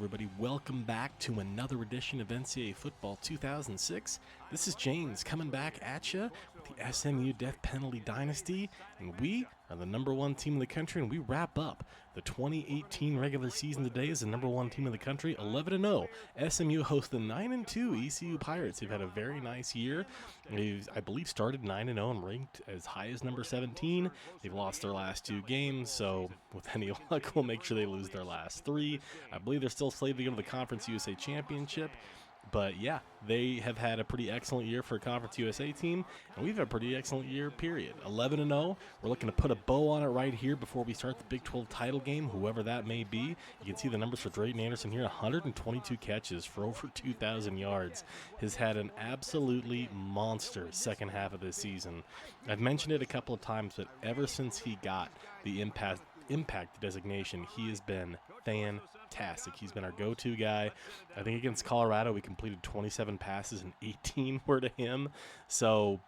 everybody. Welcome back to another edition of NCAA Football 2006. This is James coming back at you with the SMU Death Penalty Dynasty, and we are the #1 team in the country, and we wrap up the 2018 regular season today as the #1 team in the country, 11-0. SMU hosts the 9-2 ECU Pirates. They've had a very nice year. They've, I believe, started 9-0 and ranked as high as number 17. They've lost their last 2 games, so with any luck, we'll make sure they lose their last 3. I believe they're still slated to go to the Conference USA Championship. But yeah, they have had a pretty excellent year for a Conference USA team, and we've had a pretty excellent year, period. 11-0. We're looking to put a bow on it right here before we start the Big 12 title game, whoever that may be. You can see the numbers for Drayton Anderson here, 122 catches for over 2,000 yards. Has had an absolutely monster second half of this season. I've mentioned it a couple of times, but ever since he got the impact designation, he has been fantastic. He's been our go-to guy. I think against Colorado, we completed 27 passes and 18 were to him. So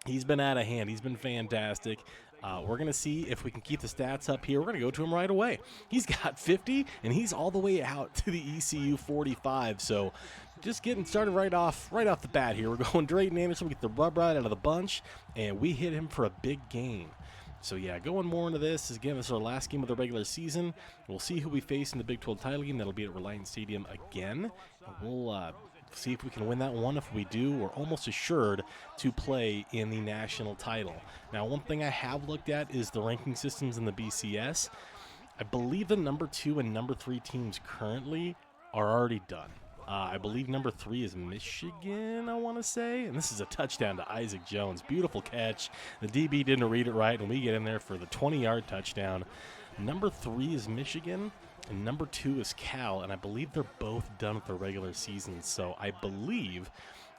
he's been out of hand. He's been fantastic. We're going to see if we can keep the stats up here. We're going to go to him right away. He's got 50, and he's all the way out to the ECU 45. So just getting started right off the bat here. We're going Drayton Anderson. We get the rub right out of the bunch, and we hit him for a big gain. So yeah, going more into this, again, this is our last game of the regular season. We'll see who we face in the Big 12 title game. That'll be at Reliance Stadium again. We'll see if we can win that one. If we do, we're almost assured to play in the national title. Now, one thing I have looked at is the ranking systems in the BCS. I believe the #2 and #3 teams currently are already done. I believe #3 is Michigan, I want to say. And this is a touchdown to Isaac Jones. Beautiful catch. The DB didn't read it right, and we get in there for the 20-yard touchdown. #3 is Michigan, and #2 is Cal. And I believe they're both done with the regular season. So I believe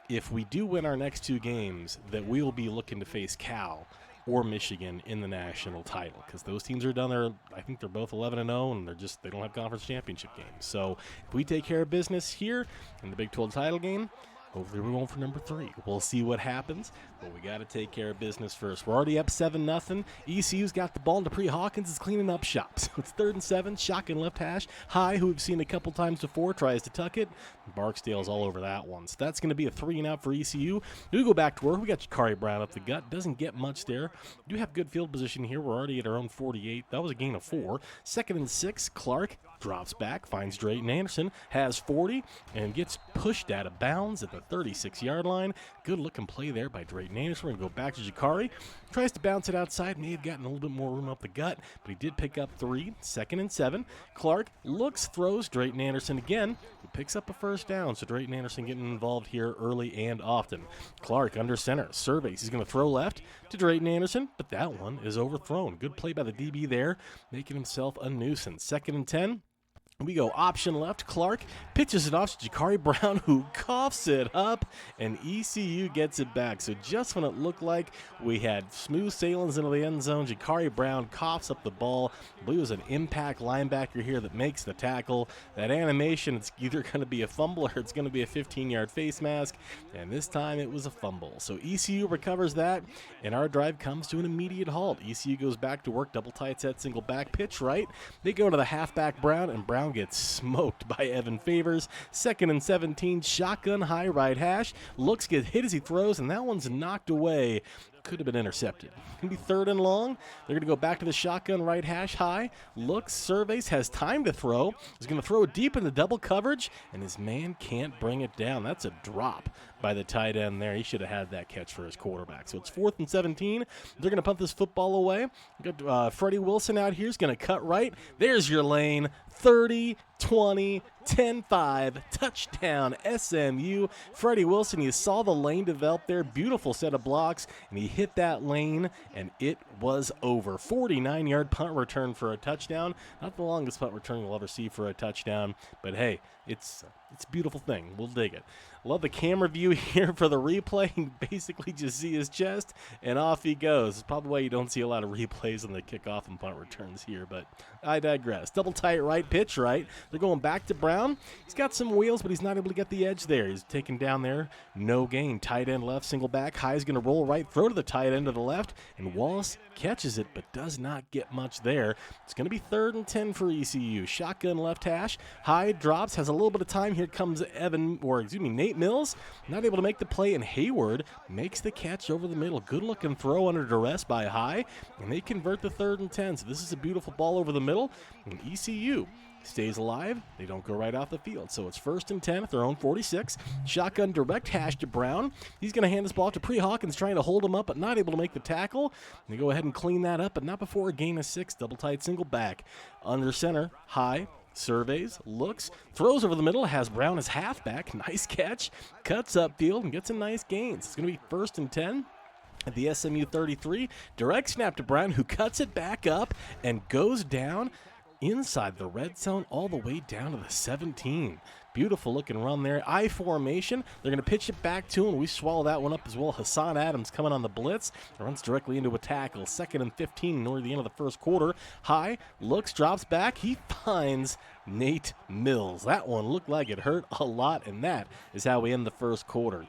if we do win our next 2 games, that we will be looking to face Cal or Michigan in the national title, because those teams are done there. I think they're both 11-0, and they don't have conference championship games. So if we take care of business here in the Big 12 title game, hopefully we're going for #3. We'll see what happens, but we got to take care of business first. We're already up 7-0. ECU's got the ball. Dupree Hawkins is cleaning up shop. So it's 3rd and 7. Shotgun left hash. High, who we've seen a couple times before, tries to tuck it. Barksdale's all over that one. So that's going to be a 3-and-out for ECU. We go back to work. We got Jakari Brown up the gut. Doesn't get much there. We do have good field position here. We're already at our own 48. That was a gain of 4. 2nd and 6. Clark drops back, finds Drayton Anderson, has 40, and gets pushed out of bounds at the 36-yard line. Good looking play there by Drayton Anderson. We're going to go back to Jakari. Tries to bounce it outside. May have gotten a little bit more room up the gut, but he did pick up 3. 2nd and 7. Clark looks, throws. Drayton Anderson again, who picks up a 1st down. So Drayton Anderson getting involved here early and often. Clark under center, surveys. He's going to throw left to Drayton Anderson, but that one is overthrown. Good play by the DB there, making himself a nuisance. 2nd and 10. We go option left. Clark pitches it off to Jakari Brown, who coughs it up, and ECU gets it back. So just when it looked like we had smooth sailings into the end zone, Jakari Brown coughs up the ball. I believe it was an impact linebacker here that makes the tackle. That animation, it's either going to be a fumble or it's going to be a 15-yard face mask, and this time it was a fumble. So ECU recovers that, and our drive comes to an immediate halt. ECU goes back to work, double tight set, single back pitch right. They go to the halfback Brown, and Brown gets smoked by Evan Favors. 2nd and 17, shotgun high right hash. Looks, gets hit as he throws, and that one's knocked away. Could have been intercepted. Going to be 3rd and long. They're going to go back to the shotgun right hash high. Looks, surveys, has time to throw. He's going to throw it deep into double coverage, and his man can't bring it down. That's a drop by the tight end there. He should have had that catch for his quarterback. So it's 4th and 17. They're going to punt this football away. Got Freddie Wilson out here. He's going to cut right. There's your lane. 30, 20, 10-5, touchdown SMU. Freddie Wilson, you saw the lane develop there. Beautiful set of blocks, and he hit that lane, and it was over. 49-yard punt return for a touchdown. Not the longest punt return we'll ever see for a touchdown, but hey, it's It's a beautiful thing. We'll dig it. Love the camera view here for the replay. You basically just see his chest, and off he goes. It's probably why you don't see a lot of replays on the kickoff and punt returns here, but I digress. Double tight right, pitch right. They're going back to Brown. He's got some wheels, but he's not able to get the edge there. He's taken down there. No gain. Tight end left, single back. High is going to roll right, throw to the tight end to the left, and Wallace catches it, but does not get much there. It's going to be 3rd and 10 for ECU. Shotgun left hash. High drops, has a little bit of time. Here comes Nate Mills. Not able to make the play, and Hayward makes the catch over the middle. Good-looking throw under duress by High, and they convert the 3rd and 10. So this is a beautiful ball over the middle, and ECU stays alive. They don't go right off the field. So it's 1st and 10 at their own 46. Shotgun direct hash to Brown. He's going to hand this ball to Hawkins, trying to hold him up, but not able to make the tackle. They go ahead and clean that up, but not before a gain of 6. Double tight single back. Under center, High. Surveys, looks, throws over the middle, has Brown as halfback. Nice catch. Cuts upfield and gets a nice gain. So it's going to be 1st and 10. At the SMU 33, direct snap to Brown, who cuts it back up and goes down inside the red zone all the way down to the 17. Beautiful looking run there. I formation. They're going to pitch it back to him. We swallow that one up as well. Hassan Adams coming on the blitz. Runs directly into a tackle. 2nd and 15 near the end of the first quarter. High looks, drops back. He finds Nate Mills. That one looked like it hurt a lot, and that is how we end the first quarter.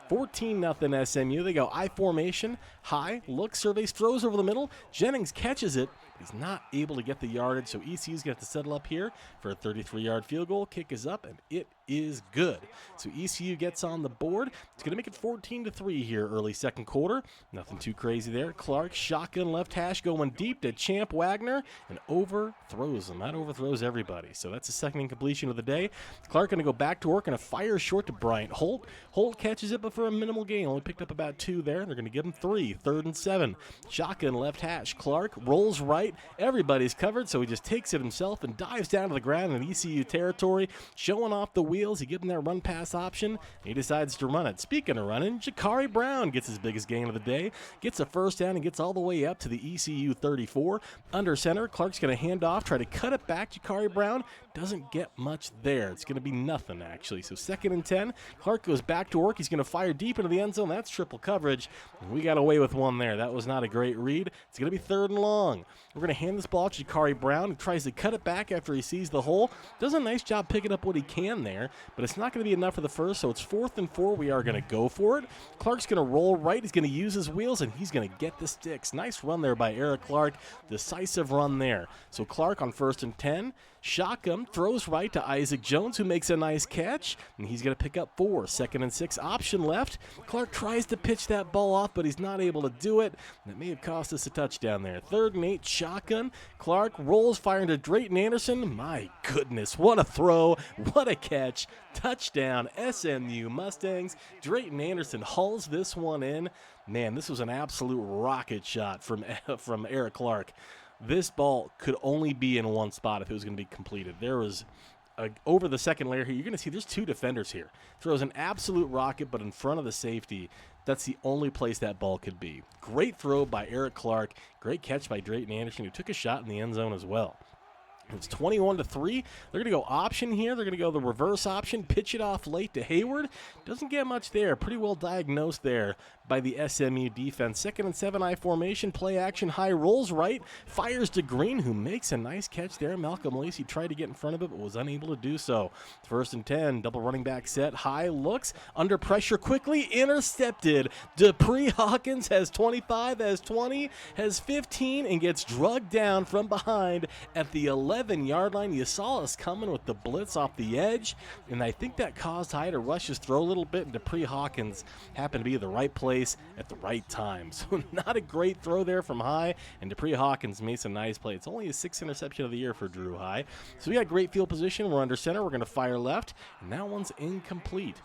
14-0 SMU. They go I formation. High looks, surveys, throws over the middle. Jennings catches it. He's not able to get the yardage, so ECU's got to settle up here for a 33-yard field goal. Kick is up, and it is good. So ECU gets on the board. It's going to make it 14-3 here early second quarter. Nothing too crazy there. Clark, shotgun left hash going deep to Champ Wagner and overthrows him. That overthrows everybody. So that's the second incompletion of the day. Clark going to go back to work and a fire short to Bryant Holt. Holt catches it, but for a minimal gain. Only picked up about 2 there. They're going to give him 3. 3rd and 7. Shotgun left hash. Clark rolls right. Everybody's covered, so he just takes it himself and dives down to the ground in ECU territory, showing off the wheels. He gives him that run pass option. He decides to run it. Speaking of running, Jakari Brown gets his biggest gain of the day, gets a first down and gets all the way up to the ECU 34. Under center, Clark's going to hand off, try to cut it back. Jakari Brown doesn't get much there. It's going to be nothing, actually. So 2nd and 10. Clark goes back to work. He's going to fire deep into the end zone. That's triple coverage. We got away with one there. That was not a great read. It's going to be 3rd and long. We're going to hand this ball to Jakari Brown, who tries to cut it back after he sees the hole. Does a nice job picking up what he can there, but it's not going to be enough for the first, so it's 4th and 4. We are going to go for it. Clark's going to roll right. He's going to use his wheels, and he's going to get the sticks. Nice run there by Eric Clark. Decisive run there. So Clark on 1st and 10. Shotgun throws right to Isaac Jones, who makes a nice catch, and he's going to pick up 4. 2nd and 6, option left. Clark tries to pitch that ball off, but he's not able to do it. That may have cost us a touchdown there. 3rd and 8, shotgun. Clark rolls, firing to Drayton Anderson. My goodness, what a throw, what a catch. Touchdown, SMU Mustangs. Drayton Anderson hauls this one in. Man, this was an absolute rocket shot from Eric Clark. This ball could only be in one spot if it was going to be completed. There was, over the second layer here, you're going to see there's 2 defenders here. Throws an absolute rocket, but in front of the safety, that's the only place that ball could be. Great throw by Eric Clark. Great catch by Drayton Anderson, who took a shot in the end zone as well. It's 21-3. They're going to go option here. They're going to go the reverse option, pitch it off late to Hayward. Doesn't get much there. Pretty well diagnosed there by the SMU defense. 2nd and 7, I formation, play action, High rolls right, fires to Green, who makes a nice catch there. Malcolm Lacey tried to get in front of it, but was unable to do so. 1st and 10, double running back set. High looks, under pressure quickly, intercepted. Dupree Hawkins has 25, has 20, has 15, and gets drugged down from behind at the 11-yard line. You saw us coming with the blitz off the edge, and I think that caused High to rush his throw a little bit, and Dupree Hawkins happened to be at the right place at the right time. So not a great throw there from High, and Dupree Hawkins makes a nice play. It's only his 6th interception of the year for Drew High. So we got great field position. We're under center. We're going to fire left, and that one's incomplete.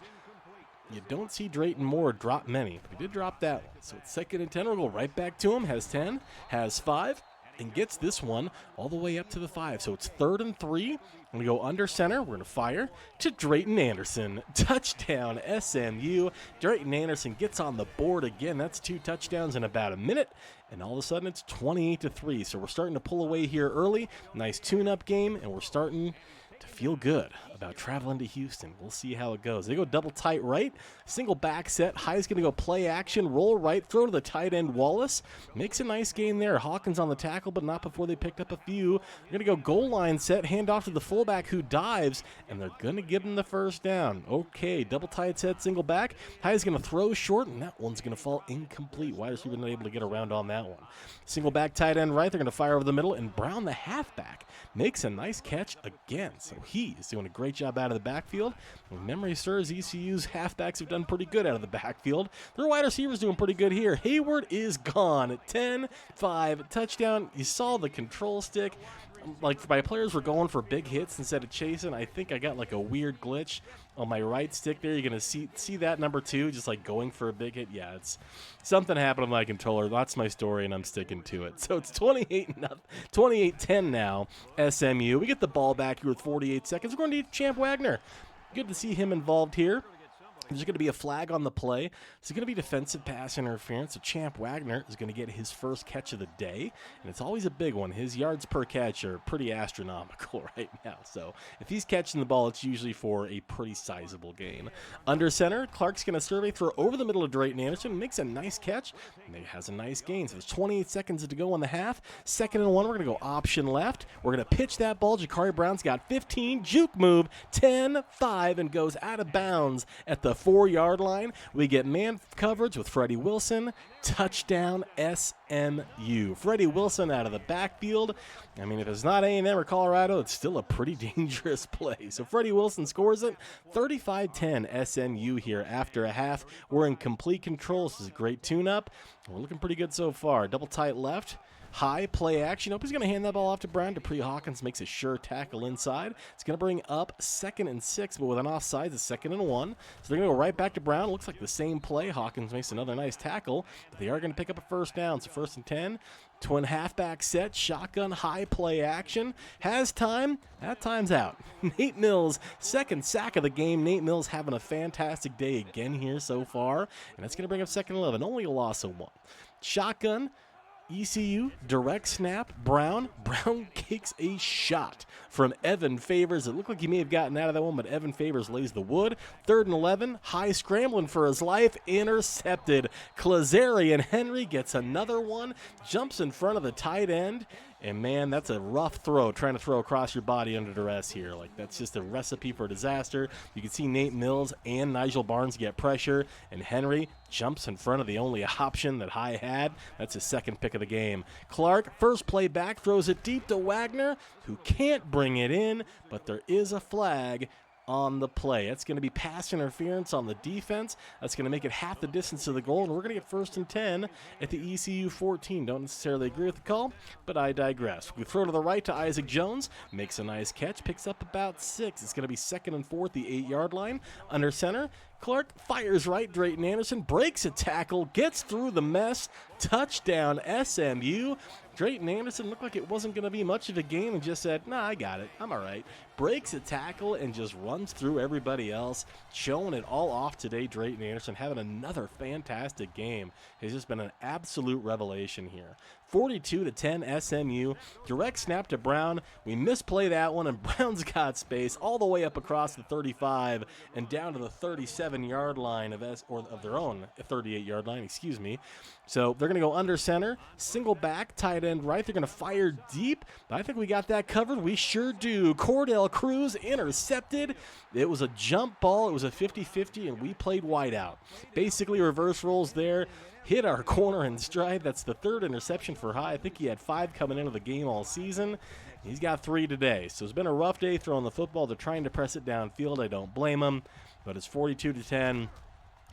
You don't see Drayton Moore drop many. He did drop that one. So it's 2nd and 10. We'll go right back to him. Has 10, has 5, and gets this one all the way up to the 5. So it's 3rd and 3. We're going to go under center. We're going to fire to Drayton Anderson. Touchdown, SMU. Drayton Anderson gets on the board again. That's 2 touchdowns in about a minute. And all of a sudden, it's 28-3. So we're starting to pull away here early. Nice tune-up game, and we're starting to feel good about traveling to Houston. We'll see how it goes. They go double tight right, single back set. High's going to go play action, roll right, throw to the tight end Wallace. Makes a nice gain there. Hawkins on the tackle, but not before they picked up a few. They're going to go goal line set, hand off to the fullback who dives, and they're going to give him the first down. Okay, double tight set, single back. High's going to throw short, and that one's going to fall incomplete. Wide receiver not able to get around on that one. Single back tight end right. They're going to fire over the middle, and Brown, the halfback, makes a nice catch again. So he is doing a great job out of the backfield. When memory serves, ECU's halfbacks have done pretty good out of the backfield. Their wide receivers doing pretty good here. Hayward is gone at 10-5 touchdown. You saw the control stick. Like, my players were going for big hits instead of chasing. I think I got like a weird glitch on my right stick there. You're going to see that number 2 just like going for a big hit. Yeah, it's something happened on my controller. That's my story, and I'm sticking to it. So it's 28-10 now, SMU. We get the ball back here with 48 seconds. We're going to Champ Wagner. Good to see him involved here. There's going to be a flag on the play. It's going to be defensive pass interference. So Champ Wagner is going to get his first catch of the day, and it's always a big one. His yards per catch are pretty astronomical right now. So if he's catching the ball, it's usually for a pretty sizable gain. Under center, Clark's going to survey, throw over the middle of Drayton Anderson, makes a nice catch, and he has a nice gain. So there's 28 seconds to go in the half. 2nd and 1, we're going to go option left. We're going to pitch that ball. Jakari Brown's got 15, juke move, 10-5, and goes out of bounds at the 4-yard line. We get man coverage with Freddie Wilson. Touchdown SMU. Freddie Wilson out of the backfield. I mean, if it's not A&M or Colorado, it's still a pretty dangerous play. So Freddie Wilson scores it. 35-10 SMU here after a half. We're in complete control. This is a great tune-up. We're looking pretty good so far. Double tight left. High play action. Nope, he's going to hand that ball off to Brown. Dupree Hawkins makes a sure tackle inside. It's going to bring up 2nd and 6, but with an offside, it's 2nd and 1. So they're going to go right back to Brown. Looks like the same play. Hawkins makes another nice tackle, but they are going to pick up a first down. So 1st and 10. Twin halfback set, shotgun, high play action. Has time. That time's out. Nate Mills, 2nd sack of the game. Nate Mills having a fantastic day again here so far, and that's going to bring up 2nd and 11. Only a loss of 1. Shotgun. ECU, direct snap, Brown kicks a shot from Evan Favors. It looked like he may have gotten out of that one, but Evan Favors lays the wood. 3rd and 11, High scrambling for his life, intercepted. Klazarian Henry gets another one, jumps in front of the tight end, and man, that's a rough throw, trying to throw across your body under duress here. Like, that's just a recipe for disaster. You can see Nate Mills and Nigel Barnes get pressure, and Henry jumps in front of the only option that High had. That's his 2nd pick of the game. Clark, first play back, throws it deep to Wagner, who can't bring it in, but there is a flag on the play. It's going to be pass interference on the defense. That's going to make it half the distance to the goal, and we're going to get 1st and 10 at the ECU 14. Don't necessarily agree with the call, but I digress. We throw to the right to Isaac Jones, makes a nice catch, picks up about 6. It's going to be 2nd and 4 at the 8-yard line. Under center, Clark fires right. Drayton Anderson breaks a tackle, gets through the mess. Touchdown SMU. Drayton Anderson looked like it wasn't going to be much of a game and just said, nah, I got it. I'm all right. Breaks a tackle and just runs through everybody else. Showing it all off today, Drayton Anderson having another fantastic game. He's just been an absolute revelation here. 42-10 SMU. Direct snap to Brown. We misplay that one, and Brown's got space all the way up across the 35 and down to the 37-yard line of their own 38-yard line, excuse me. So they're going to go under center, single back, tight end right. They're going to fire deep. I think we got that covered. We sure do. Cordell Cruz intercepted. It was a jump ball. It was a 50-50, and we played wide out. Basically reverse rolls there. Hit our corner in stride. That's the 3rd interception for High. I think he had 5 coming into the game all season. He's got 3 today. So it's been a rough day throwing the football. They're trying to press it downfield. I don't blame them. But it's 42-10,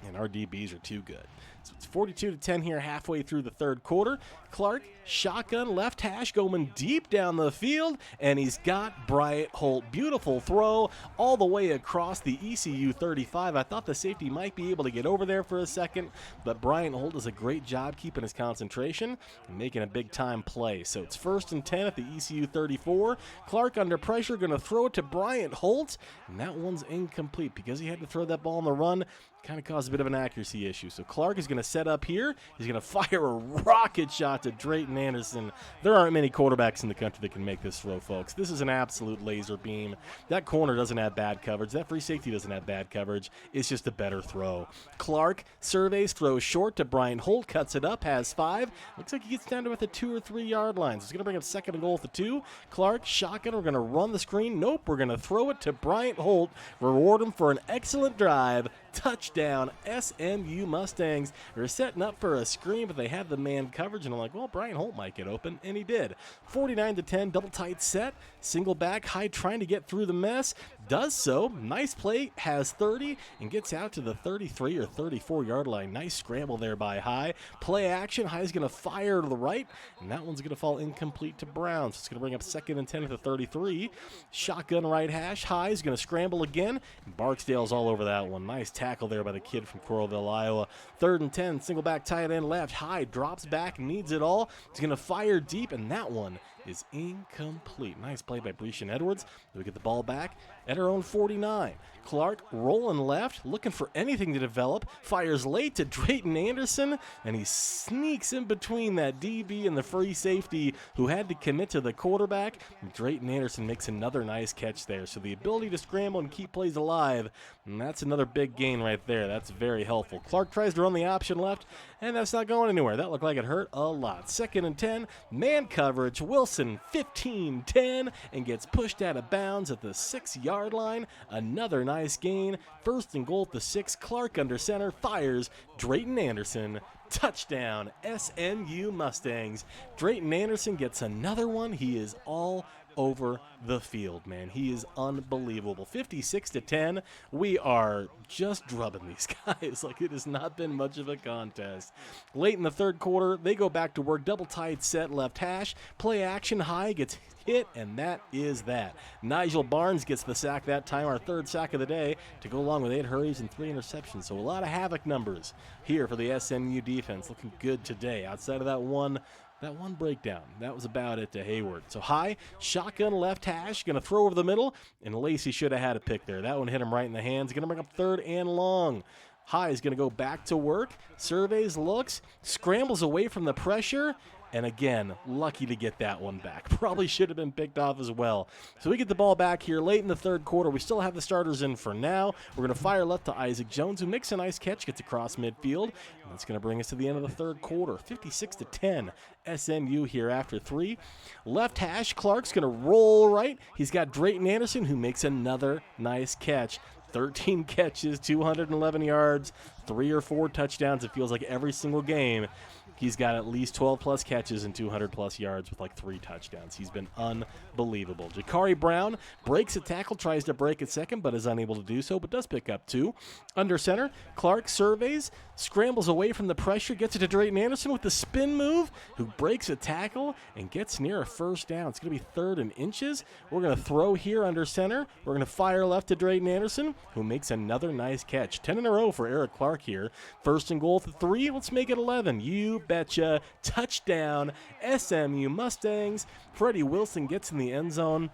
and our DBs are too good. So it's 42-10 here halfway through the 3rd quarter. Clark, shotgun, left hash, going deep down the field, and he's got Bryant Holt. Beautiful throw all the way across the ECU 35. I thought the safety might be able to get over there for a second, but Bryant Holt does a great job keeping his concentration and making a big-time play. So it's 1st and 10 at the ECU 34. Clark under pressure, going to throw it to Bryant Holt, and that one's incomplete because he had to throw that ball on the run. kind of caused a bit of an accuracy issue. So Clark is going to set up here. He's going to fire a rocket shot to Drayton Anderson. There aren't many quarterbacks in the country that can make this throw, folks. This is an absolute laser beam. That corner doesn't have bad coverage. That free safety doesn't have bad coverage. It's just a better throw. Clark surveys, throws short to Bryant Holt, cuts it up, has 5. Looks like he gets down to about the 2 or 3 yard line. So he's going to bring up 2nd and goal at the 2. Clark, shotgun. We're going to run the screen. Nope, we're going to throw it to Bryant Holt. Reward him for an excellent drive. Touchdown, SMU Mustangs. They're setting up for a screen, but they had the man coverage, and I'm like, well, Bryant Holt might get open, and he did. 49-10, double tight set, single back, Hyde trying to get through the mess, does so. Nice play, has 30, and gets out to the 33 or 34 yard line. Nice scramble there by High. Play action, High's going to fire to the right, and that one's going to fall incomplete to Brown, so it's going to bring up 2nd and 10 at the 33. Shotgun right hash, High's going to scramble again, and Barksdale's all over that one. Nice tackle there by the kid from Coralville, Iowa. 3rd and 10, single back tight end left. High drops back, needs it all. He's going to fire deep, and that one is incomplete. Nice play by Brescian Edwards. We get the ball back at our own 49. Clark rolling left, looking for anything to develop. Fires late to Drayton Anderson, and he sneaks in between that DB and the free safety who had to commit to the quarterback. And Drayton Anderson makes another nice catch there. So the ability to scramble and keep plays alive, and that's another big gain right there. That's very helpful. Clark tries to run the option left, and that's not going anywhere. That looked like it hurt a lot. 2nd and 10, man coverage. Wilson 15-10 and gets pushed out of bounds at the 6 yard line. Another nice gain. 1st and goal at the 6. Clark under center, fires. Drayton Anderson. Touchdown, SMU Mustangs. Drayton Anderson gets another one. He is all over the field, man. He is unbelievable. 56-10. We are just drubbing these guys. Like, it has not been much of a contest. Late in the 3rd quarter, they go back to work. Double tight set left hash. Play action, High gets hit, and that is that. Nigel Barnes gets the sack that time, our 3rd sack of the day, to go along with 8 hurries and 3 interceptions. So a lot of havoc numbers here for the SMU defense. Looking good today. Outside of that one breakdown, that was about it to Hayward. So High, shotgun left hash, going to throw over the middle, and Lacey should have had a pick there. That one hit him right in the hands. Going to bring up 3rd and long. High is going to go back to work, surveys, looks, scrambles away from the pressure, and again, lucky to get that one back. Probably should have been picked off as well. So we get the ball back here late in the 3rd quarter. We still have the starters in for now. We're going to fire left to Isaac Jones, who makes a nice catch, gets across midfield. And that's going to bring us to the end of the 3rd quarter. 56-10, SMU here after 3. Left hash, Clark's going to roll right. He's got Drayton Anderson, who makes another nice catch. 13 catches, 211 yards, 3 or 4 touchdowns. It feels like every single game he's got at least 12-plus catches and 200-plus yards with like 3 touchdowns. He's been unbelievable. Jakari Brown breaks a tackle, tries to break a second, but is unable to do so, but does pick up 2. Under center, Clark surveys, scrambles away from the pressure, gets it to Drayton Anderson with the spin move, who breaks a tackle and gets near a 1st down. It's going to be 3rd and inches. We're going to throw here under center. We're going to fire left to Drayton Anderson, who makes another nice catch. 10 in a row for Eric Clark here. 1st and goal at the 3. Let's make it 11. You betcha. Touchdown, SMU Mustangs. Freddie Wilson gets in the end zone.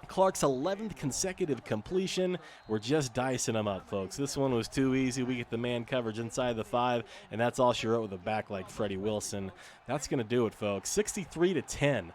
Clark's 11th consecutive completion. We're just dicing them up, folks. This one was too easy. We get the man coverage inside the 5, and that's all she wrote with a back like Freddie Wilson. That's going to do it, folks. 63-10.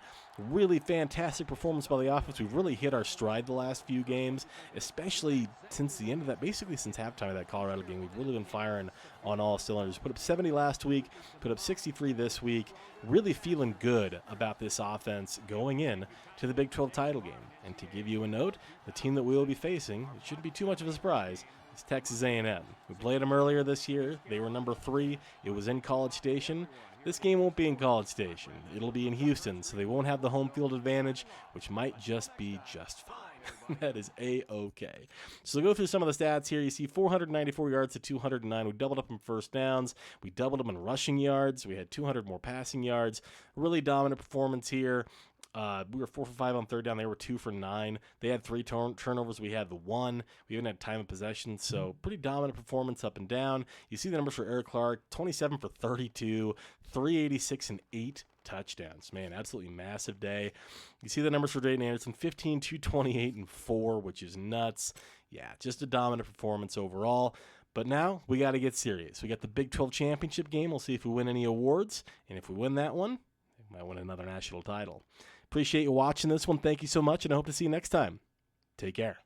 Really fantastic performance by the offense. We've really hit our stride the last few games, especially since the end of that, basically since halftime of that Colorado game. We've really been firing on all cylinders. Put up 70 last week, put up 63 this week. Really feeling good about this offense going in to the Big 12 title game. And to give you a note, the team that we will be facing, it shouldn't be too much of a surprise, is Texas A&M. We played them earlier this year. They were number 3. It was in College Station. This game won't be in College Station. It'll be in Houston, so they won't have the home field advantage, which might just be just fine. That is A-okay. So go through some of the stats here. You see 494 yards to 209. We doubled up in 1st downs. We doubled them in rushing yards. We had 200 more passing yards. Really dominant performance here. We were 4 for 5 on 3rd down. They were 2 for 9. They had 3 turnovers. We had the 1. We even had time of possession. So pretty dominant performance up and down. You see the numbers for Eric Clark, 27 for 32, 386 and 8 touchdowns. Man, absolutely massive day. You see the numbers for Drayton Anderson, 15, 228 and 4, which is nuts. Yeah, just a dominant performance overall. But now we got to get serious. We got the Big 12 championship game. We'll see if we win any awards. And if we win that one, we might win another national title. Appreciate you watching this one. Thank you so much, and I hope to see you next time. Take care.